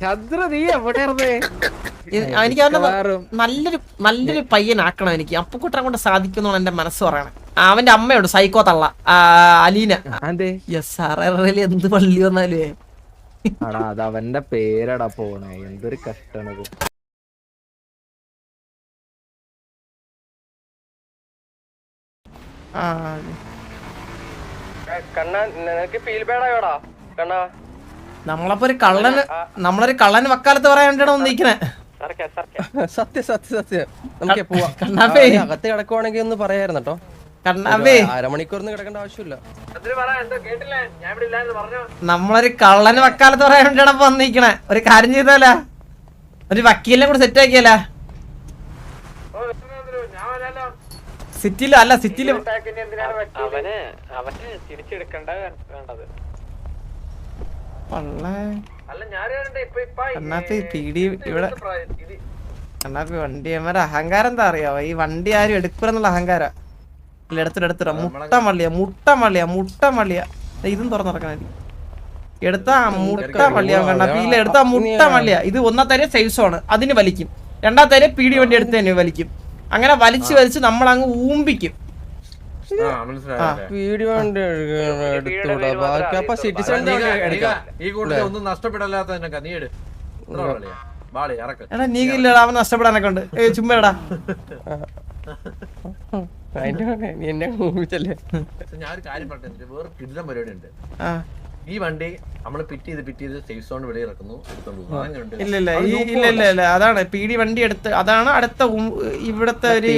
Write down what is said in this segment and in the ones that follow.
ചന്ദ്ര നീ എവിടെയായിരുന്നേ? എനിക്ക് നല്ലൊരു പയ്യനാക്കണം എനിക്ക്. അപ്പുക്കുട്ടനെ കൊണ്ട് സാധിക്കുന്നാണ് എന്റെ മനസ്സ് പറയണേ. അവന്റെ അമ്മയോട് സൈക്കോ തള്ള അലീന. എന്ത് പള്ളി വന്നാലേ അത് അവന്റെ പേരടാ പോണേ. എന്തൊരു കഷ്ടാണത്. നമ്മളപ്പോ നമ്മളൊരു കള്ളന് വക്കാലത്ത് പറയാൻ വേണ്ടിയാണ് വന്നിരിക്കണേ. സത്യം നമുക്ക് അകത്ത് കിടക്കുവാണെങ്കിൽ ഒന്ന് പറയായിരുന്നു കേട്ടോ. അരമണിക്കൂറിന് കിടക്കേണ്ട ആവശ്യമില്ല. നമ്മളൊരു കള്ളന് വക്കാലത്ത് പറയാൻ വേണ്ടിയാണ് വന്നിരിക്കണേ. ഒരു കാര്യം ചെയ്താല ഒരു വക്കീലിനെ കൂടെ സെറ്റ് ആക്കിയല്ല. സിറ്റിയില് അല്ല സിറ്റിയില് വണ്ടിയന്മാരെ അഹങ്കാരം എന്താ അറിയാവോ? ഈ വണ്ടി ആരും എടുക്കൂലെന്നുള്ള അഹങ്കാര. എടുത്തിട മുട്ട മള്ളിയ ഇതും തുറന്നിറക്കണ എടുത്താ മുട്ട മള്ളിയാ കണ്ണാപ്പിയില്ല. എടുത്താ മുട്ട മള്ളിയ. ഇത് ഒന്നാത്തര സേഫ് സോണ്, അതിന് വലിക്കും. രണ്ടാമത്തെ പീടി വണ്ടി എടുത്ത് തന്നെ വലിക്കും. അങ്ങനെ വലിച്ച് നമ്മളങ്ങ് ഊമ്പിക്കും. എടാ നീ ഇല്ലടാ, അവൻ നഷ്ടപ്പെടാനൊക്കെ ഉണ്ട്. ചുമ്മാടാ ഞാനൊരു കാര്യം പറഞ്ഞിട്ടുണ്ട്. വേറെ കിടിലം പരിപാടി ഉണ്ട്. ഈ വണ്ടി നമ്മള് പിറ്റ് ചെയ്ത് സേഫ് സോൺ വെളിയിൽ ഇറക്കുന്നു. ഇല്ല അതാണ് പീടി വണ്ടി എടുത്ത്. അതാണ് അടുത്ത ഇവിടത്തെ ഒരു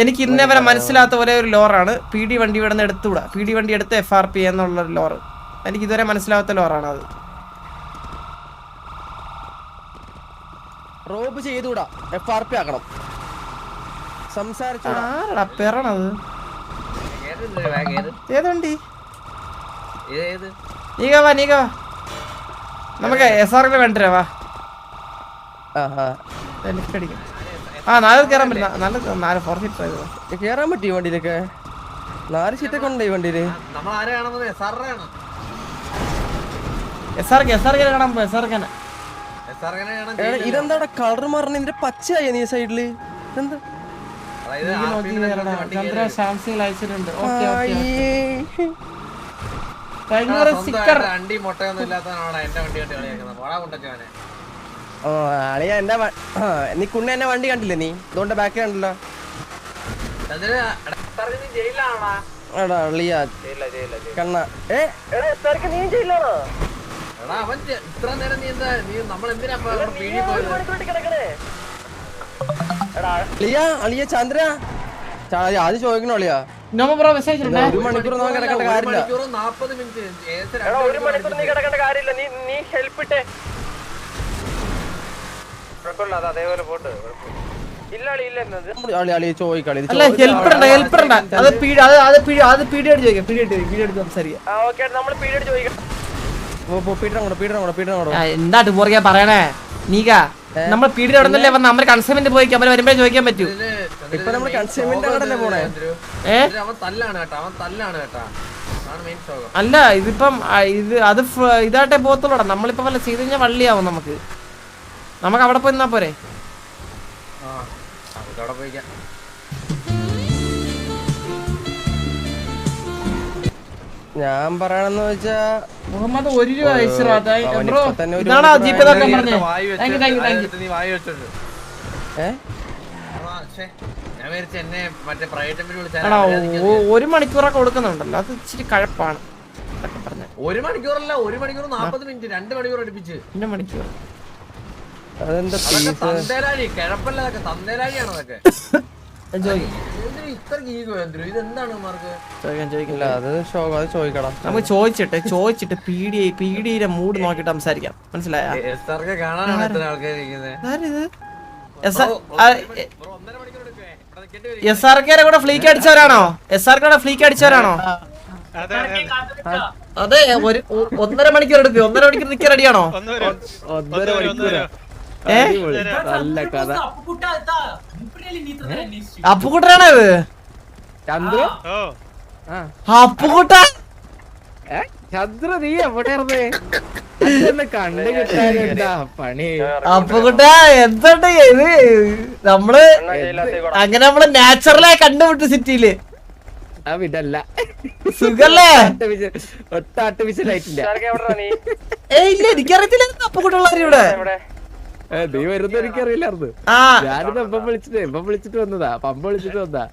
എനിക്ക് ഇന്നേ വരെ മനസ്സിലാത്ത ഒരേ ഒരു ലോറാണ് പീടി വണ്ടി ഇവിടെ നിന്ന് എടുത്തുകൂടാ. പീടി വണ്ടി എടുത്ത് FRP എന്നുള്ള ലോറ് എനിക്ക് ഇതുവരെ മനസ്സിലാവാത്ത ലോറാണ് അത്. റോബ് ചെയ്തുകൂടാ, FRP ആക്കണം. പെറണത് ഏതുണ്ടി നീക നമുക്ക് SR വേണ്ടേ? വാ കേറാൻ പറ്റില്ല. 4 4 സീറ്റ് കേറാൻ പറ്റി വണ്ടിയിലൊക്കെ. 4 സീറ്റൊക്കെ ഉണ്ട് ഈ വണ്ടിയില്. ഇതെന്താ കളർ മാറണ? ഇതിന്റെ പച്ചയായ നീ സൈഡില് എന്താ? നീ കുണ്ണ എന്നെ വണ്ടി കണ്ടില്ലേ? നീ ഇതുകൊണ്ട് ബാക്കി കണ്ടല്ലോ. കണ്ണ നീ ചെയ്യില്ലാണോ? അളിയ ചന്ദ്ര ആദ്യം ചോദിക്കണോ അളിയാ? 1 മണിക്കൂർ കിടക്കേണ്ട കാര്യമില്ല. 1 മണിക്കൂർ നീ കിടക്കേണ്ട കാര്യമില്ല. നീ ഹെൽപ്പ് ഇട്ടേ. അതേപോലെ പോട്ട് എന്താ പോറിയാ പറയണേ? നീക നമ്മൾ പീടി നടന്നല്ലേ വന്ന നമ്മൾ കൺസ്യൂമെന്റ് പോയി അവര് വരുമ്പോ ചോദിക്കാൻ പറ്റൂ. ഇപ്പൊ നമ്മൾ കൺസ്യൂമെന്റ് ആണല്ലേ പോണേ. അല്ല ഇതിപ്പം അത് ഇതായിട്ടേ പോകത്തുള്ളൂടാ. നമ്മളിപ്പോ വല്ല ചെയ്ത് കഴിഞ്ഞാൽ വള്ളിയാവും. നമുക്ക് അവിടെ പോയി നിന്നാ പോരെ. ഞാൻ പറയണെന്ന് വെച്ചാ മുഹമ്മദ് 1 രൂപ ഒരു മണിക്കൂറൊക്കെ കൊടുക്കുന്നുണ്ടല്ലോ. അത് ഇച്ചിരി കഴപ്പാണ്. 1 മണിക്കൂറല്ല, 1 മണിക്കൂർ 40 മിനിറ്റ്, 2 മണിക്കൂർ അടുപ്പിച്ച്. 2 മണിക്കൂർ അതെന്താ തന്തേരാഴി കിഴപ്പല്ല. അതൊക്കെ തന്തേരാഴിയാണ്. അതൊക്കെ നമുക്ക് ചോദിച്ചിട്ട് പീഡിയുടെ മൂഡ് നോക്കിട്ട് സംസാരിക്കാം. മനസ്സിലായോ? SRK കൂടെ ഫ്ലീക്ക് അടിച്ചവരാണോ? അതെ. 1.5 മണിക്കൂർ എടുക്കും. 1.5 മണിക്കൂർ നിൽക്കാൻ റെഡിയാണോ? 1.5 മണിക്കൂർ. നല്ല കഥ. അപ്പുകുട്ടനാണോ ഇത്? ചന്ദ്ര അപ്പുകുട്ട ചന്ദ്ര നീ എവിടെയായിരുന്നേ അതൊന്ന് കണ്ടു കിട്ടാനെന്താ പണി അപ്പുകുട്ടാ എന്തുണ്ട് ഇത് നമ്മള് അങ്ങനെ നമ്മള് നാച്ചുറലായി കണ്ടുപിട്ടു സിറ്റിയില് ആ വിടല്ല സുഖല്ലേ ഒട്ടും ആർട്ടിഫിഷ്യൽ ആയിട്ടില്ല ഇല്ല എനിക്കറിയത്തില്ല അപ്പുകുട്ടുള്ള ഇവിടെ നീ വരുന്ന എനിക്കറിയില്ലായിരുന്നു ആ ഞാനിത് എപ്പം വിളിച്ചിട്ട് വന്നതാ പമ്പ വിളിച്ചിട്ട് വന്നതാ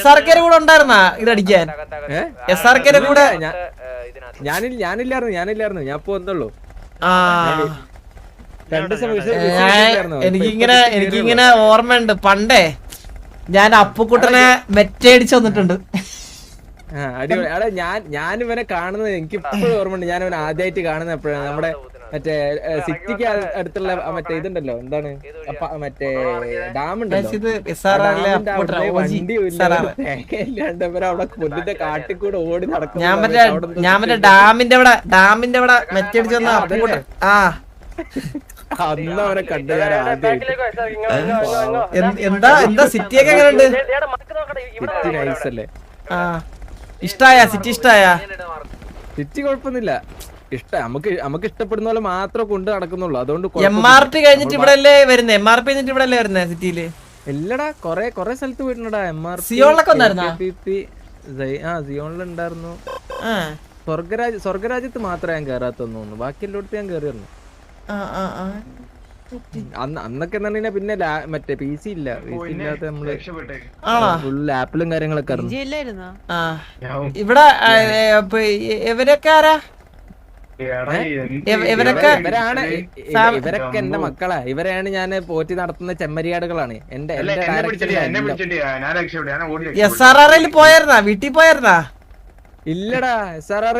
SRK കൂടെ ഉണ്ടായിരുന്നാ ഇതടിക്കാൻ SRK കൂടെ ഞാനില്ലായിരുന്നു ഞാൻ ഇപ്പൊ വന്നുള്ളൂ ആ എനിക്കിങ്ങനെ ഓർമ്മയുണ്ട് പണ്ടേ ഞാൻ അപ്പുക്കുട്ടനെ മെറ്റടിച്ച് വന്നിട്ടുണ്ട് അടിപൊളി അടെ ഞാൻ ഇവനെ കാണുന്നത് എനിക്ക് ഇപ്പോഴും ഓർമ്മയുണ്ട് ഞാൻ ഇവനെ ആദ്യമായിട്ട് കാണുന്നത് എപ്പോഴാണ് നമ്മുടെ മറ്റേ സിറ്റിക്ക് അടുത്തുള്ള മറ്റേ ഇതുണ്ടല്ലോ എന്താണ് മറ്റേ ഡാം ഉണ്ടല്ലോ വണ്ടി ഇല്ലാണ്ട് അവിടെ കൊല്ലിന്റെ കാട്ടിക്കൂടെ ഓടി നടക്കും ഞാൻ മറ്റേ ഡാമിന്റെ അവിടെ മെറ്റടിച്ച് വന്ന അപ്പുക്കുട്ടൻ ആ അന്ന് അവനെ കണ്ടു ഞാൻ ആദ്യമായിട്ട് എന്താ സിറ്റിയൊക്കെ എങ്ങനെയുണ്ട് സിറ്റി നൈസ് അല്ലേ ആ സിറ്റി ഇഷ്ടായ സിറ്റി കുഴപ്പമൊന്നുമില്ല നമുക്ക് ഇഷ്ടപ്പെടുന്ന പോലെ മാത്രമേ കൊണ്ട് നടക്കുന്നുള്ളൂ അതുകൊണ്ട് MRP കഴിഞ്ഞിട്ട് ഇവിടെ അല്ലേ വരുന്നത് MRP കഴിഞ്ഞിട്ട് ഇവിടെ അല്ലേ വരുന്നത് സിറ്റിയില് ഇല്ലടാ കൊറേ സ്ഥലത്ത് പോയിട്ടുണ്ടടാ MRP സിയോണിലൊക്കെ ഉണ്ടായിരുന്നോ സിയോണിലുണ്ടായിരുന്നു സ്വർഗരാജ്യത്ത് മാത്രമേ ഞാൻ കേറാത്തെന്ന് തോന്നുന്നു ബാക്കി എല്ലായിടത്തും ഞാൻ കേറിയിരുന്നു അന്നൊക്കെ എന്ന് പിന്നെ മറ്റേ PC ഇല്ല ഇല്ലാത്ത നമ്മള് ഫുൾ ആപ്പിളും കാര്യങ്ങളൊക്കെ ഇവിടെ ഇവരൊക്കെ ആരാ ഇവരൊക്കെ എന്റെ മക്കളാ ഇവരെയാണ് ഞാൻ പോറ്റി നടത്തുന്ന ചെമ്മരിയാടുകളാണ് എന്റെ SRR പോയായിരുന്നാ വീട്ടിൽ പോയായിരുന്നാ ഇല്ലടാ SRR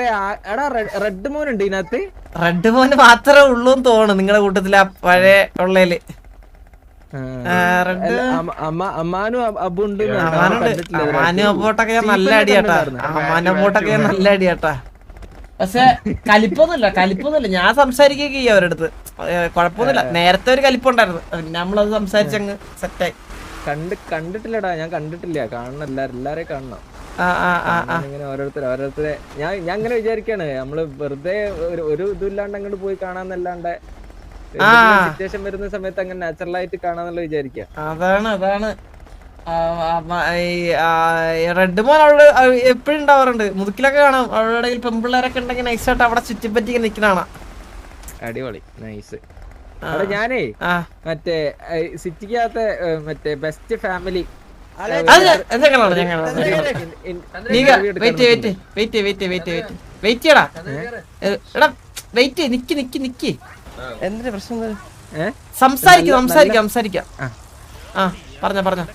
എടാ റെഡ് മോൻ ഉണ്ട് ഇതിനകത്ത് റെഡ് മോന് മാത്രമേ ഉള്ളൂ തോന്നുന്നു നിങ്ങളുടെ കൂട്ടത്തില് പഴയ ഉള്ളേല് അമ്മാനും അബു ഉണ്ട് അമ്മാനും അബോട്ടൊക്കെ നല്ല അടിയാട്ടാ പക്ഷെ കലിപ്പൊന്നുമില്ല ഞാൻ സംസാരിക്കുകയൊക്കെ ചെയ്യും അവരുടെ അടുത്ത് കുഴപ്പമൊന്നുമില്ല നേരത്തെ ഒരു കലിപ്പുണ്ടായിരുന്നു നമ്മളത് സംസാരിച്ചങ്ങ് സെറ്റായി കണ്ടിട്ടില്ലടാ ഞാൻ കണ്ടിട്ടില്ല കാണണം എല്ലാരെയും കാണണം ഇങ്ങനെ ഓരോരുത്തരെ ഞാൻ അങ്ങനെ വിചാരിക്കാണ് നമ്മള് വെറുതെ ഒരു ഇല്ലാണ്ട് അങ്ങോട്ട് പോയി കാണാന്നല്ലാണ്ട് സിറ്റുവേഷൻ വരുന്ന സമയത്ത് അങ്ങനെ നാച്ചുറൽ ആയിട്ട് കാണാന്നുള്ള വിചാരിക്കാം അതാണ് റെഡ് മോൻ അവിടെ എപ്പോഴും ഉണ്ടാവാറുണ്ട് മുതുക്കിലൊക്കെ കാണാം അവിടെ പെമ്പിള്ളേരൊക്കെ ഉണ്ടെങ്കിൽ നൈസായിട്ട് അവിടെ ചുറ്റിപ്പറ്റി നിക്കണാണ് അടിപൊളി നൈസ് ഞാനേ മറ്റേ സിറ്റിക്കകത്തെ മറ്റേ ബെസ്റ്റ് ഫാമിലി സംസാരിക്കാം പറഞ്ഞോ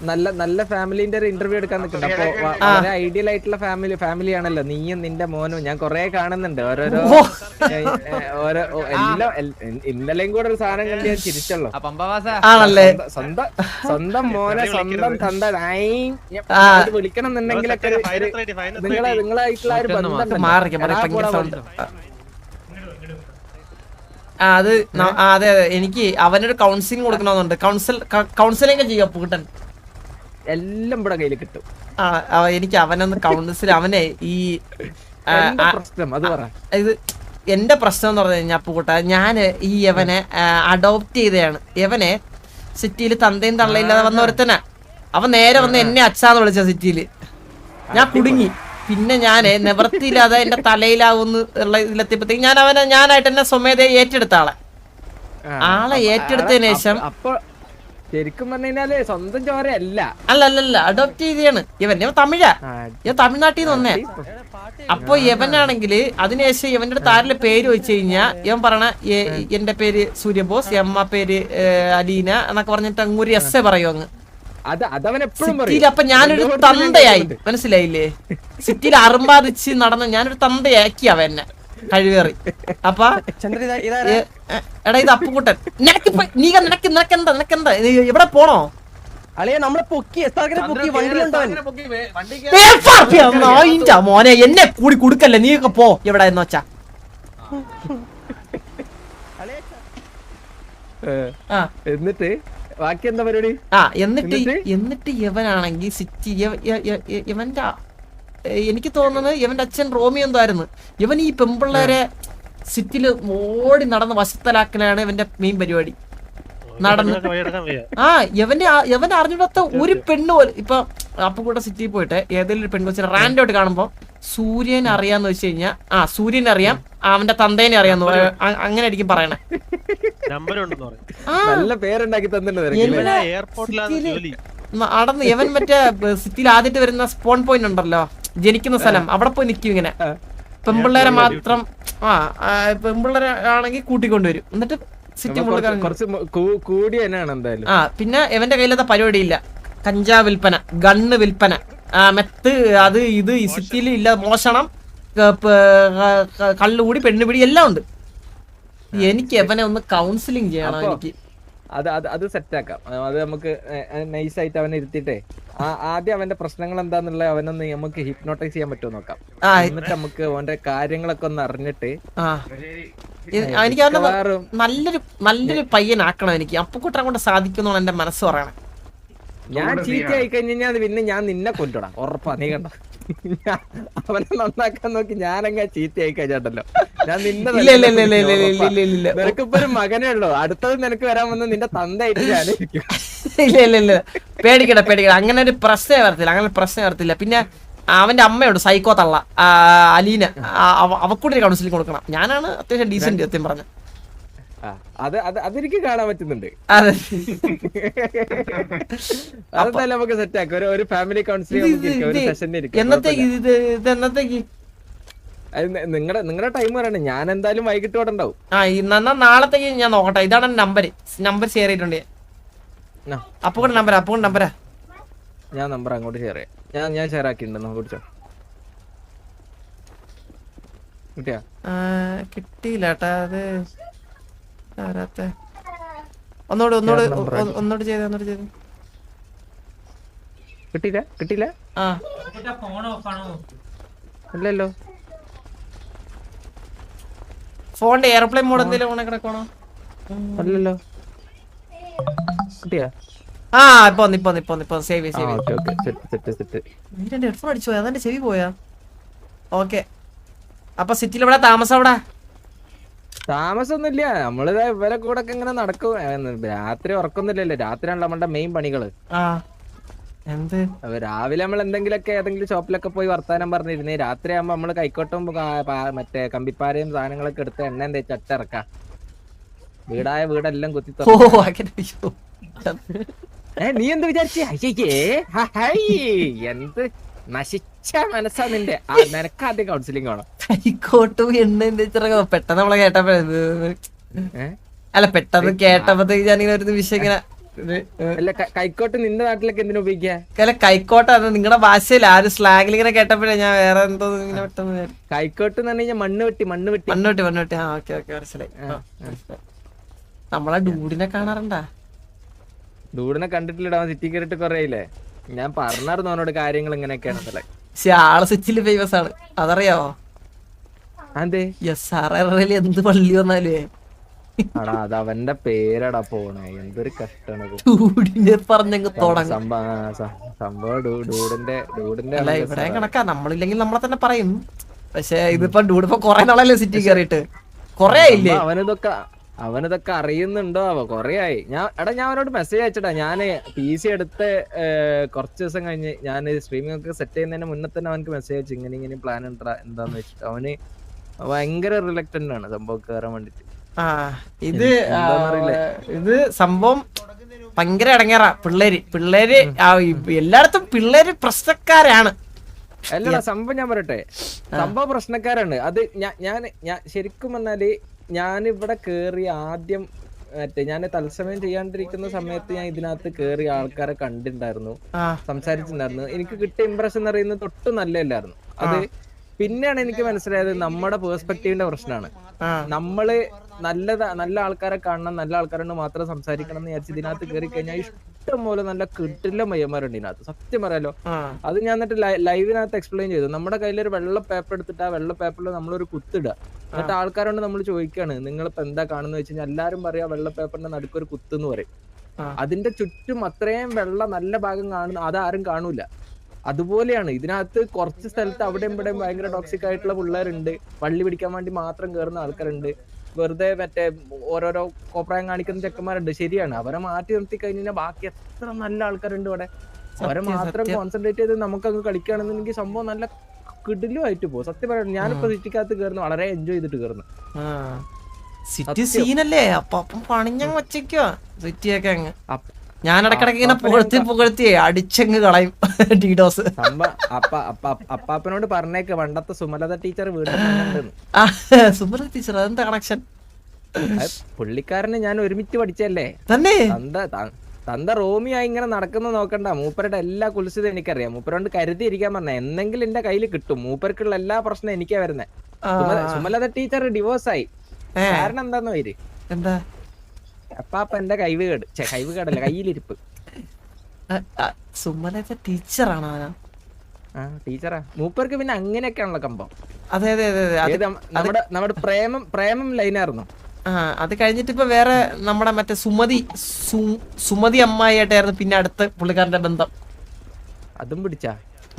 നല്ല ഫാമിലിന്റെ ഒരു ഇന്റർവ്യൂ എടുക്കാൻ നിൽക്കുന്നുണ്ട് അപ്പൊ വളരെ ഐഡിയൽ ആയിട്ടുള്ള ഫാമിലി ആണല്ലോ നീയും നിന്റെ മോനും ഞാൻ കൊറേ കാണുന്നുണ്ട് ഓരോ എല്ലാം ഇന്നലെയും കൂടെ ഒരു സാധനം കണ്ട് ഞാൻ ചിരിച്ചല്ലോ സ്വന്തം മോനെ സ്വന്തം തന്ത വിളിക്കണം എന്നുണ്ടെങ്കിലൊക്കെ നിങ്ങളായിട്ടുള്ള ഒരു ബന്ധം അതെ എനിക്ക് അവനൊരു കൗൺസിലിംഗ് കൊടുക്കണമെന്നുണ്ട് കൗൺസിലിംഗ് ചെയ്യാം പൂട്ടൻ എല്ലാം ഇവിടെ കയ്യിൽ കിട്ടും എനിക്ക് അവനൊന്ന് കൗൺസിൽ അവനെ ഈ ഇത് എന്റെ പ്രശ്നം എന്ന് പറഞ്ഞു കഴിഞ്ഞാൽ പൂട്ട ഞാന് ഈ യവനെ അഡോപ്റ്റ് ചെയ്തതാണ് യവനെ സിറ്റിയിൽ തന്തയും തള്ളയില്ലാതെ വന്ന ഒരുത്തനാ അവൻ നേരെ വന്ന് എന്നെ അച്ഛാന്ന് വിളിച്ച സിറ്റിയില് ഞാൻ കുടുങ്ങി പിന്നെ ഞാന് നിവൃത്തിയില്ലാതെ എന്റെ തലയിലാവുന്ന ഉള്ള ഇതിലെത്തിയപ്പോഴത്തേക്ക് ഞാനായിട്ട് എന്നെ സ്വമേധയെ ഏറ്റെടുത്ത ആളെ ഏറ്റെടുത്തതിന് ശേഷം ശരിക്കും പറഞ്ഞാല് സ്വന്തം ചോരയല്ല അല്ല അഡോപ്റ്റ് ചെയ്താണ് ഇവൻ തമിഴാ ഇവൻ തമിഴ്നാട്ടിൽ നിന്ന് വന്നേ അപ്പൊ ഇവനാണെങ്കില് അതിനുശേഷം ഇവന്റെ അടുത്ത് ആരുടെ പേര് വെച്ച് കഴിഞ്ഞാ ഇവൻ പറയണ എന്റെ പേര് സൂര്യബോസ് അമ്മ പേര് അലീന എന്നൊക്കെ പറഞ്ഞിട്ട് അങ്ങൊരു എസ് പറയൂ അങ്ങ് സിറ്റിയിൽ അപ്പൊ ഞാനൊരു തന്തയായി മനസ്സിലായില്ലേ സിറ്റിയിൽ അറുമ്പാദിച്ച് നടന്ന ഞാനൊരു തന്തയാക്കി അവ എന്നെ കഴിവേറി അപ്പൊ എടാ ഇത് അപ്പുകുട്ടൻ നിനക്കെന്താ എവിടെ പോണോ മോനെ എന്നെ കൂടി കൊടുക്കല്ലേ നീയൊക്കെ പോ എവിടെ എന്ന് വെച്ചാ എന്നിട്ട് ബാക്കി എന്താ പരിപാടി എന്നിട്ട് ഇവനാണെങ്കിൽ സിറ്റി ഇവന്റെ എനിക്ക് തോന്നുന്നത് ഇവന്റെ അച്ഛൻ റോമിയോ എന്തായിരുന്നു. ഇവൻ ഈ പെമ്പിള്ളേരെ സിറ്റിയില് ഓടി നടന്ന് വശത്തലാക്കലാണ് ഇവന്റെ മെയിൻ പരിപാടി. നടന്ന് ഇവന്റെ അറിഞ്ഞിടത്ത ഒരു പെണ്ണ് പോലും ഇപ്പൊ അപ്പുകൂടെ സിറ്റിയിൽ പോയിട്ട് ഏതെങ്കിലും ഒരു പെണ്ണ് വെച്ചാൽ റാൻഡോട്ട് കാണുമ്പോ സൂര്യനെ അറിയാന്ന് വെച്ച് കഴിഞ്ഞാൽ സൂര്യനെ അറിയാം, അവന്റെ തന്തേനെ അറിയാന്ന് അങ്ങനെ ആയിരിക്കും പറയണേ. നടന്ന് ഇവൻ മറ്റേ സിറ്റിയിൽ ആദ്യമായിട്ട് വരുന്ന സ്പോൺ പോയിന്റ് ഉണ്ടല്ലോ, ജനിക്കുന്ന സ്ഥലം, അവിടെ പോയി നിക്കും ഇങ്ങനെ. പെമ്പിള്ളേരെ മാത്രം പെമ്പിള്ളേരെ ആണെങ്കിൽ കൂട്ടിക്കൊണ്ടുവരും, എന്നിട്ട് സിറ്റി പിന്നെ ഇവന്റെ കയ്യിലത്തെ പരിപാടിയില്ല. കഞ്ചാവ് വിൽപ്പന, ഗണ്ണ് വിൽപ്പന, മെത്ത്, അത് ഇത് ഈ സിറ്റിയിൽ ഇല്ല. മോഷണം, കള്ളുകൂടി, പെണ്ണുപിടി എല്ലാം ഉണ്ട്. എനിക്ക് എവനെ ഒന്ന് കൗൺസിലിംഗ് ചെയ്യണം. എനിക്ക് അത് സെറ്റാക്കാം. അത് നമുക്ക് നൈസായിട്ട് അവനെ ഇരുത്തിട്ടേ ആദ്യം അവന്റെ പ്രശ്നങ്ങൾ എന്താന്നുള്ള അവനൊന്ന് നമുക്ക് ഹിപ്നോട്ടൈസ് ചെയ്യാൻ പറ്റുമോ നോക്കാം. എന്നിട്ട് നമുക്ക് അവന്റെ കാര്യങ്ങളൊക്കെ ഒന്ന് അറിഞ്ഞിട്ട് എനിക്ക് നല്ലൊരു പയ്യനാക്കണം. എനിക്ക് അപ്പുക്കുട്ടനെ കൊണ്ട് സാധിക്കുന്നാണ് എന്റെ മനസ്സ് പറയണേ. ഞാൻ ചീത്തയായി കഴിഞ്ഞാൽ പിന്നെ ഞാൻ നിന്നെ കൊല്ലടാ, ഉറപ്പാ. നീ കണ്ട അവനെ നന്നാക്കാൻ നോക്കി ഞാനങ്ങ ചീത്തയായി കഴിഞ്ഞാട്ടല്ലോ. ഞാൻ നിനക്കിപ്പോ ഒരു മകനേ ഉള്ളൂ, അടുത്തത് നിനക്ക് വരാൻ വന്ന് നിന്റെ തന്തയായിട്ട് ഞാനിരിക്കും. ഇല്ല പേടിക്കട അങ്ങനെ ഒരു പ്രശ്നം വരത്തില്ല. പിന്നെ അവന്റെ അമ്മയോട് സൈക്കോ തള്ള അലീന, അവക്കൂടെ കൗൺസിലിംഗ് കൊടുക്കണം. ഞാനാണ് അത്യാവശ്യം ഡീസന്റ് സത്യം പറഞ്ഞ. അതെനിക്ക് കാണാൻ പറ്റുന്നുണ്ട്. അതെ, അതെന്തായാലും നമുക്ക് സെറ്റ് ആക്കാം. ഒരു ഫാമിലി കൗൺസിലിംഗ് എന്നത്തേക്ക് നിങ്ങളുടെ ടൈം പറയണേ. ഞാൻ എന്തായാലും വൈകിട്ട് ഇവിടെ ഉണ്ടാവും. നാളത്തേക്ക് ഞാൻ നോക്കട്ടെ. ഇതാണ് നമ്പർ ഷെയർ ചെയ്തിട്ടുണ്ട്. അപ്പുകൂടെ നമ്പരാ ഞാൻ നമ്പർ അങ്ങോട്ട് ഷെയർ ചെയ്യാം. ഞാൻ ഷെയർ ആക്കിയിട്ടുണ്ടെന്ന് കുറിച്ചോ കിട്ടിയാ? കിട്ടിയില്ല കേട്ടാ. അത് ഒന്നോട് ചെയ്ത് കിട്ടിയില്ല. അല്ലല്ലോ, ഫോണിന്റെ എയർപ്ലെയിൻ മോഡ് എന്തെങ്കിലും ഓണ കിടക്കണോ? അല്ലല്ലോ, കിട്ടിയാ? ഇപ്പൊ സേവ് ഹെഡ്ഫോൺ അടിച്ചു പോയാ, അതെന്റെ ചെവി പോയാ. ഓക്കെ, അപ്പൊ സിറ്റിയിൽ ഇവിടെ താമസമൊന്നുമില്ല. നമ്മളിതാ ഇവരെ കൂടെ ഒക്കെ ഇങ്ങനെ നടക്കും. രാത്രി ഉറക്കൊന്നുമില്ലല്ലോ, രാത്രിയാണല്ലോ നമ്മളുടെ മെയിൻ പണികള്. രാവിലെ നമ്മൾ എന്തെങ്കിലുമൊക്കെ ഏതെങ്കിലും ഷോപ്പിലൊക്കെ പോയി വർത്താനം പറഞ്ഞിരുന്നേ. രാത്രി ആകുമ്പോ നമ്മള് കൈക്കോട്ടും മറ്റേ കമ്പിപ്പാരയും സാധനങ്ങളൊക്കെ എടുത്ത് എണ്ണയും തേച്ച് അട്ടിറക്കാം. വീടെല്ലാം കുത്തി. നീ എന്ത് വിചാരിച്ചേ? എന്ത് നശിച്ച മനസ്സാ നിന്റെ. നിനക്ക് ആദ്യം കൗൺസിലിംഗ് വേണം. കൈക്കോട്ടും എണ്ണയും തേച്ചിറങ്ങ. പെട്ടെന്ന് നമ്മളെ കേട്ടപ്പോ കേട്ടപ്പോഴത്തേക്ക് ഞാനിങ്ങനെ ഒരു വിഷയം ഇങ്ങനെ. കൈക്കോട്ട് നിന്റെ നാട്ടിലൊക്കെ എന്തിനു ഉപയോഗിക്കുക? കൈക്കോട്ട് അത് നിങ്ങളുടെ ഭാഷയിൽ ആ ഒരു സ്ലാങ്ങിൽ ഇങ്ങനെ കേട്ടപ്പോഴേ ഞാൻ വേറെ എന്തോ ഇങ്ങനെ പെട്ടെന്ന്. കൈക്കോട്ട് എന്ന് പറഞ്ഞു കഴിഞ്ഞാൽ മണ്ണ് വെട്ടി. ആ ഓക്കെ മനസ്സിലായി. നമ്മളെ ഡൂഡിനെ കാണാറുണ്ടാ? ഡൂഡിനെ കണ്ടിട്ടില്ലടാ, സിറ്റി കയറിട്ട് കൊറേയില്ലേ. ഞാൻ പറഞ്ഞായിരുന്നു അവനോട് കാര്യങ്ങൾ ഇങ്ങനെയൊക്കെയാണെന്നല്ലേ. പക്ഷെ ആള് സിറ്റിയില് ഫേമസ് ആണ്, അതറിയാവോ? അതെ, എന്ത് പള്ളി വന്നാലേ അത് അവന്റെ പേരടാ പോണേ. എന്തൊരു കഷ്ടാണത്. പറഞ്ഞങ്ങ് സംഭവം ഡൂഡിന്റെ ഇവിടെ കണക്കാ. നമ്മളില്ലെങ്കിൽ നമ്മളെ തന്നെ പറയും. പക്ഷെ ഇതിപ്പോ ഡൂഡ് ഇപ്പൊ കൊറേ നാളല്ലേ സിറ്റി കയറിയിട്ട്, കൊറേ ഇല്ലേ. അവനിതൊക്കെ അറിയുന്നുണ്ടോ? കൊറേ ആയി. ഞാൻ അവനോട് മെസ്സേജ് അയച്ചിട്ടാ. ഞാൻ PC എടുത്ത് കുറച്ച് ദിവസം കഴിഞ്ഞ് ഞാൻ സ്ട്രീമിംഗ് ഒക്കെ സെറ്റ് ചെയ്യുന്നതിന് മുന്നേ തന്നെ അവനക്ക് മെസ്സേജ് അയച്ചു, ഇങ്ങനെ പ്ലാൻ ഉണ്ടാ എന്താന്ന് വെച്ചിട്ട്. അവന് ഭയങ്കര റിലക്റ്റന്റ് ആണ് സംഭവം കയറാൻ വേണ്ടിട്ട്. ഇത് സംഭവം ഭയങ്കര ഇടങ്ങേറാ. പിള്ളേര് എല്ലായിടത്തും പിള്ളേര് പ്രശ്നക്കാരാണ്. അല്ലടാ, സംഭവം ഞാൻ പറയട്ടെ, സംഭവം പ്രശ്നക്കാരാണ്. അത് ഞാൻ ശരിക്കും പറഞ്ഞാല് ഞാനിവിടെ കേറി ആദ്യം ഞാൻ തത്സമയം ചെയ്യാണ്ടിരിക്കുന്ന സമയത്ത് ഞാൻ ഇതിനകത്ത് കേറി ആൾക്കാരെ കണ്ടിട്ടുണ്ടായിരുന്നു, സംസാരിച്ചിട്ടുണ്ടായിരുന്നു. എനിക്ക് കിട്ടിയ ഇംപ്രഷൻ എന്ന് പറയുന്നത് തൊട്ട് നല്ലതല്ലായിരുന്നു. അത് പിന്നെയാണ് എനിക്ക് മനസ്സിലായത് നമ്മുടെ പേഴ്സ്പെക്റ്റീവിന്റെ പ്രശ്നമാണ്. നമ്മള് നല്ല ആൾക്കാരെ കാണണം, നല്ല ആൾക്കാരോട് മാത്രം സംസാരിക്കണം എന്ന് വിചാരിച്ച് ഇതിനകത്ത് കയറി കഴിഞ്ഞാൽ ഇഷ്ടം പോലെ നല്ല കിട്ടില്ല മയ്യന്മാരുണ്ട് ഇതിനകത്ത്. സത്യം പറയാലോ, അത് ഞാൻ എന്നിട്ട് ലൈവിനകത്ത് എക്സ്പ്ലെയിൻ ചെയ്തു. നമ്മുടെ കയ്യിലൊരു വെള്ള പേപ്പർ എടുത്തിട്ട് ആ വെള്ള പേപ്പറിൽ നമ്മളൊരു കുത്തിടുക. എന്നിട്ട് ആൾക്കാരോട് നമ്മൾ ചോദിക്കുകയാണ്, നിങ്ങളിപ്പോ എന്താ കാണുന്ന വെച്ച് കഴിഞ്ഞാൽ എല്ലാരും പറയാ വെള്ള പേപ്പറിന്റെ നടുക്കൊരു കുത്ത് എന്ന് പറയും. അതിന്റെ ചുറ്റും അത്രയും വെള്ള നല്ല ഭാഗം കാണുന്ന അതാരും കാണൂല. അതുപോലെയാണ് ഇതിനകത്ത് കുറച്ച് സ്ഥലത്ത് അവിടെയും ഇവിടെയും ഭയങ്കര ടോക്സിക് ആയിട്ടുള്ള പിള്ളേരുണ്ട്. വള്ളി പിടിക്കാൻ വേണ്ടി മാത്രം കയറുന്ന ആൾക്കാരുണ്ട്. വെറുതെ മറ്റേ ഓരോരോ കോപ്രായം കാണിക്കുന്ന ചെക്കന്മാരുണ്ട്. ശരിയാണ്, അവരെ മാറ്റി നിർത്തി കഴിഞ്ഞാൽ ബാക്കി എത്ര നല്ല ആൾക്കാരുണ്ട് ഇവിടെ. അവരെ മാത്രം കോൺസെൻട്രേറ്റ് ചെയ്ത് നമുക്കങ്ങ് കളിക്കുകയാണെന്നുണ്ടെങ്കിൽ സംഭവം നല്ല കിടിലുമായിട്ട് പോകും. സത്യം പറയാം, ഞാനിപ്പോ സിറ്റിക്കകത്ത് കയറുന്നു, വളരെ എൻജോയ് ചെയ്തിട്ട് കയറുന്നു. സിറ്റി സീനല്ലേ, അപ്പം പണിഞ്ഞങ്ങ് വച്ചേക്കോ സിറ്റിയൊക്കെ അങ്ങ്. ഞാൻ ഇടക്കിടക്ക് ഇങ്ങനെ പുകഴ്ത്തി അടിച്ചങ്ങ് കളയും ഡീഡോസ്. അപ്പാപ്പനോട് പറഞ്ഞേക്ക് പണ്ടത്തെ സുമലത ടീച്ചർ വീണ്ടും സുമലത ടീച്ചർ അതെന്താ കണക്ഷൻ? പുള്ളിക്കാരനെ ഞാൻ ഒരുമിച്ച് പഠിച്ചല്ലേ തന്നെ. തന്ത റോമിയായി ഇങ്ങനെ നടക്കുന്ന നോക്കണ്ട. മൂപ്പരുടെ എല്ലാ കുൽസിതും എനിക്കറിയാം. മൂപ്പരോണ്ട് കരുതി ഇരിക്കാൻ പറഞ്ഞ എന്തെങ്കിലും എന്റെ കയ്യിൽ കിട്ടും. മൂപ്പർക്കുള്ള എല്ലാ പ്രശ്നം എനിക്കാ വരുന്നത്. സുമലത ടീച്ചർ ഡിവോഴ്സ് ആയി. കാരണം എന്താന്ന് പേര് എന്താ? അപ്പാപ്പ എന്റെ കൈവുകേടല്ല കയ്യിലിരിപ്പ്. സുമലത ടീച്ചറാണോ? ടീച്ചറാ മൂപ്പർക്ക്. പിന്നെ അങ്ങനെയൊക്കെയാണല്ലോ കമ്പം. അതെ അതെ അതെ. നമ്മുടെ പ്രേമം ലൈനായിരുന്നു. അത് കഴിഞ്ഞിട്ട് ഇപ്പൊ വേറെ നമ്മുടെ മറ്റേ സുമതി അമ്മായിട്ടായിരുന്നു പിന്നെ അടുത്ത പുള്ളിക്കാരന്റെ ബന്ധം. അതും പിടിച്ചാ?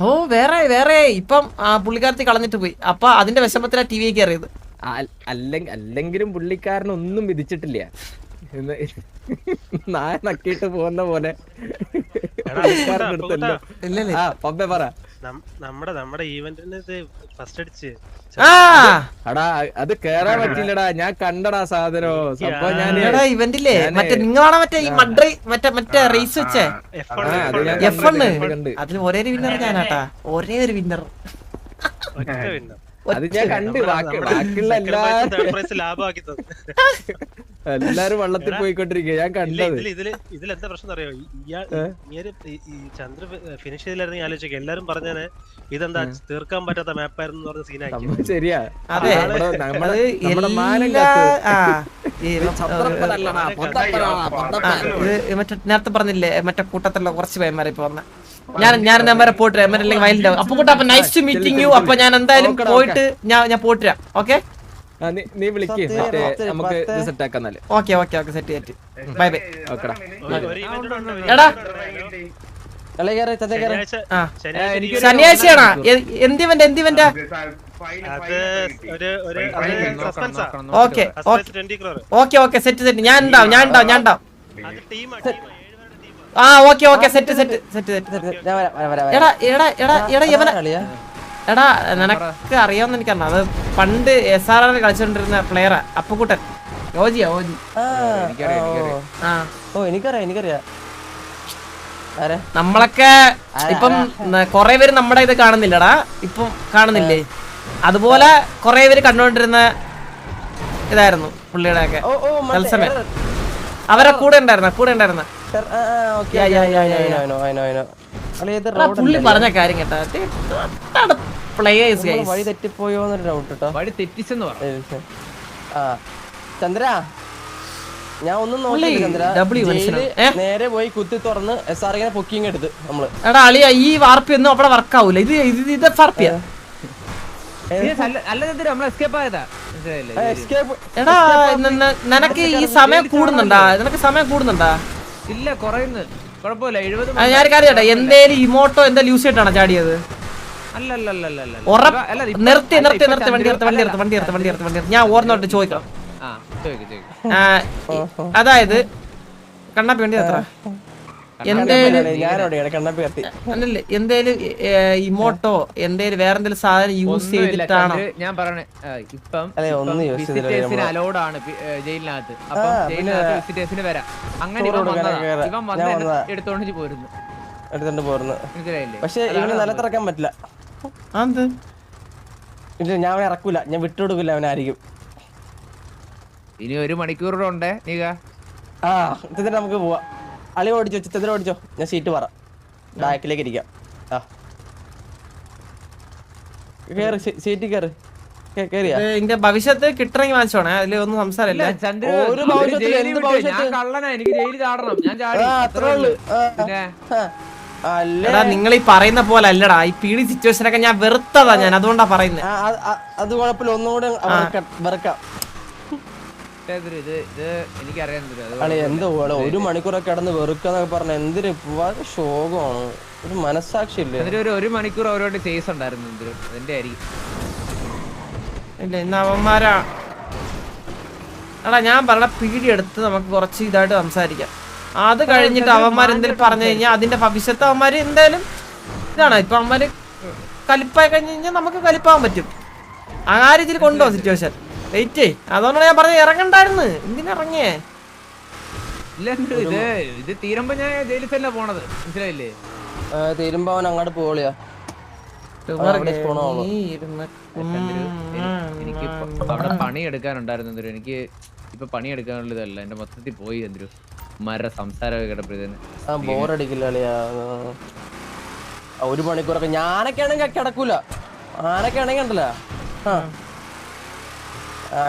ഓ വേറെ ഇപ്പം പുള്ളിക്കാരത്തി കളഞ്ഞിട്ട് പോയി. അപ്പൊ അതിന്റെ വിഷമത്തിലാ ടി വി കയറിയത്. അല്ലെങ്കിലും പുള്ളിക്കാരനൊന്നും വിധിച്ചിട്ടില്ല. നായ നക്കിയിട്ട് പോകുന്ന പോലെ പറ. നമ്മുടെ ഈവന്റിന് ഫസ്റ്റ് അടിച്ച് അടാ അത് കേറാൻ പറ്റില്ലടാ. ഞാൻ കണ്ടടാ സാധനോ. ഇവന്റില്ലേ മറ്റേ നിങ്ങളാണ് മറ്റേ ഈ മഡ്രി മറ്റേ റേസ് വെച്ചേ F1. അതിൽ ഒരേ ഒരു വിന്നർ ഞാനാട്ടാ. ഒരേ ഒരു വിന്നർ. അത് ഞാൻ കണ്ട്. ബാക്കിയുള്ള എല്ലാരും വള്ളത്തിൽ പോയിക്കൊണ്ടിരിക്കുക ഞാൻ കണ്ടത്. ഇതിലെന്താ പ്രശ്നം അറിയോ? ചന്ദ്ര ഫിനിഷ് ചെയ്തില്ലായിരുന്നു ആലോചിക്കുക. എല്ലാരും പറഞ്ഞാല് ഇതെന്താ തീർക്കാൻ പറ്റാത്ത മാപ്പായിരുന്നു പറഞ്ഞ സീനായി. ശരിയാ. അതെ മറ്റേ നേരത്തെ പറഞ്ഞില്ലേ മറ്റേ കൂട്ടത്തിലുള്ള കുറച്ച് പേന്മാരെ ഇപ്പൊ വന്ന ഞാൻ നമ്പരെ പോയിട്ട് അല്ലെങ്കിൽ വയലിന്റെ അപ്പൊ കൂട്ടാ. അപ്പൊ നൈസ് ടു മീറ്റിംഗ് യു. അപ്പൊ ഞാൻ എന്തായാലും പോയിട്ട് ഞാൻ പോയിട്ട് ഓക്കെ. നീ വിളിക്ക്, നമുക്ക് സെറ്റ് ആക്കാം. Okay okay okay set. Bye bye. ഓക്കെടാ. എടാ ശനിയാഴ്ചയാണോ എന്തിവന്റെ? Okay okay okay set. ഞാൻ ഉണ്ടാവും. ആ ഓക്കെ ഓക്കെ സെറ്റ്. എടാ നിനക്ക് അറിയാവുന്ന എനിക്കറിയാം. അത് പണ്ട് SRR കളിച്ചോണ്ടിരുന്ന പ്ലെയറാ അപ്പുക്കുട്ടൻ. ഓജിയാ. എനിക്കറിയാം. നമ്മളൊക്കെ ഇപ്പം കൊറേ പേര് നമ്മുടെ ഇത് കാണുന്നില്ലടാ. ഇപ്പം കാണുന്നില്ലേ? അതുപോലെ കൊറേ പേര് കണ്ടോണ്ടിരുന്ന ഇതായിരുന്നു പുള്ളിയുടെ ഒക്കെ തത്സമയം. അവരെ കൂടെ ഉണ്ടായിരുന്ന പുള്ളി പറഞ്ഞ കാര്യം കേട്ടാ. വഴി തെറ്റിപ്പോയോന്നൊരു ഡൗട്ട് കേട്ടോ. വഴി തെറ്റിച്ചെന്ന് പറഞ്ഞു. ചന്ദ്ര ഞാൻ ഒന്നും നോക്കിയില്ല ചന്ദ്ര. നേരെ പോയി കുത്തി തുറന്ന് SR ഇങ്ങനെ പൊക്കിങ് എടുത്ത് നമ്മള്. എടാ അളിയ ഈ വാർപ്പി ഒന്നും അവിടെ വർക്ക് ആവൂല. ഇത് വാർപ്പിയാ. എടാ നിനക്ക് ഈ സമയം കൂടുന്നുണ്ടാ? ഇല്ല കുറയുന്നു. കുഴപ്പമില്ല. 70. ഞാൻ കാര്യം എന്തേലും ഇമോട്ടോ എന്തായാലും യൂസ് ചെയ്തിട്ടാണോ ചാടിയത്? നിർത്തി വണ്ടി നിർത്ത്. ഞാൻ ഓർമ്മോട്ട് ചോദിക്കാം. അതായത് കണ്ണാപ്പി വണ്ടി എത്ര എന്തേലും ഇമോട്ടോ എന്തേലും വേറെന്തേലും സാധനം യൂസ് ചെയ്തിട്ടാണോ? ഞാൻ പറഞ്ഞേ ഇപ്പം വിസിറ്റേഴ്സിന് അലൗഡ് ആണ് ജയിലിനകത്ത്. അപ്പൊ ജയിലിനകത്ത് വിസിറ്റേഴ്സിന് വരാം. അങ്ങനെ ഇവൻ വന്ന് എടുത്തോണ്ട് പോരുന്നു. പക്ഷെ ഇവന് നിലത്തിറക്കാൻ പറ്റില്ല. ഇല്ല ഞാൻ അവനെ ഇറക്കൂല. ഞാൻ വിട്ടുകൊടുക്കില്ല അവനായിരിക്കും. ഇനി 1 മണിക്കൂറുകൂടെ ഉണ്ടേ. എന്നിട്ട് നമുക്ക് പോവാം. അളി ഓടിച്ചോ, ചിത്ര ഓടിച്ചോ. ഞാൻ സീറ്റ് പറ ബാക്കിലേക്ക് ഇരിക്കാം. കേറ് സീറ്റ് കേറ്. എന്റെ ഭവിഷ്യത്ത് കിട്ടണമെങ്കിൽ വാങ്ങിച്ചോണേ. അതിൽ ഒന്നും സംസാരമില്ല. നിങ്ങൾ ഈ പറയുന്ന പോലെ അല്ലടാ. ഈ പീഡി സിറ്റുവേഷനൊക്കെ ഞാൻ വെറുത്തതാ. ഞാൻ അതുകൊണ്ടാ പറയുന്നത്. അത് കുഴപ്പമില്ല. ഒന്നുകൂടെ വെറുക്കാം. ഇത് എനിക്കറിയാൻ അളിയ എന്തോ ഒരു മണിക്കൂറൊക്കെ കിടന്ന് വെറുക്കാന്നൊക്കെ പറഞ്ഞ എന്തൊരു ശോകമാണ്. ഒരു മനസ്സാക്ഷി ഇല്ലേ? ഒരു മണിക്കൂർ അവരോട് ചേസ് ഉണ്ടായിരുന്നു അതിന്റെ ആയിരിക്കും. ഇല്ല ഇന്ന് അവന്മാരാ. എടാ ഞാൻ പറഞ്ഞ പീഡി എടുത്ത് നമുക്ക് കുറച്ച് ഇതായിട്ട് സംസാരിക്കാം. അത് കഴിഞ്ഞിട്ട് അവന്മാർ എന്തെങ്കിലും പറഞ്ഞു കഴിഞ്ഞാൽ അതിന്റെ ഭവിഷ്യത്ത് അവന്മാര് എന്തായാലും ഇതാണ്. ഇപ്പൊ അവന്മാര് കലിപ്പായി കഴിഞ്ഞ് കഴിഞ്ഞാൽ നമുക്ക് കലിപ്പാവാൻ പറ്റും. ആ രീതിയിൽ കൊണ്ടുപോകും സിറ്റുവേഷൻ. വെയിറ്റ് അതുകൊണ്ടാണ് ഞാൻ പറഞ്ഞത് ഇറങ്ങണ്ടായിരുന്നു. എന്തിനിറങ്ങിയേ? ഇല്ല ഇത് തീരുമ്പോ ഞാൻ ജയിലിൽ തന്നെ പോണത്, മനസ്സിലായില്ലേ? തീരുമ്പോ അവൻ അങ്ങോട്ട് പോളിയാ. എനിക്ക് അവിടെ പണി എടുക്കാനുണ്ടായിരുന്നു. എനിക്ക് ഇപ്പൊ പണി എടുക്കാനുള്ളതല്ല, എന്റെ മൊത്തത്തിൽ പോയി എന്തൊരു മര സംസാരമൊക്കെ കേട്ടപ്പോഴത്തേന് ബോറടിക്കില്ല അളിയാ. ഒരു മണിക്കൂറൊക്കെ ഞാനൊക്കെ ആണെങ്കിൽ കിടക്കൂല. ആനൊക്കെ ആണെങ്കിൽ ഉണ്ടല്ലോ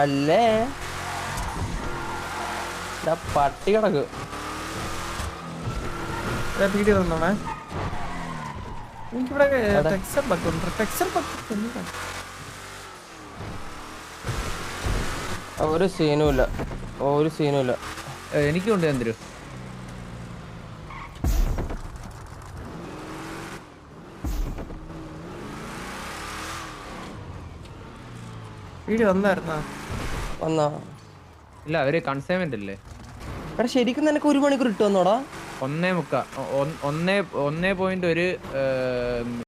അല്ലേ പട്ടി കിടക്ക്. ഒരു സീനുമില്ല. എനിക്കുണ്ട് എന്തൊരു വീഡിയോ വന്നായിരുന്നാ? ഇല്ല അവര് കൺസൈൻമെന്റ് അല്ലേ? എടാ ശരിക്കും നിനക്ക് 1 മണിക്കൂർ ഇട്ടു വന്നോടാ? 1.1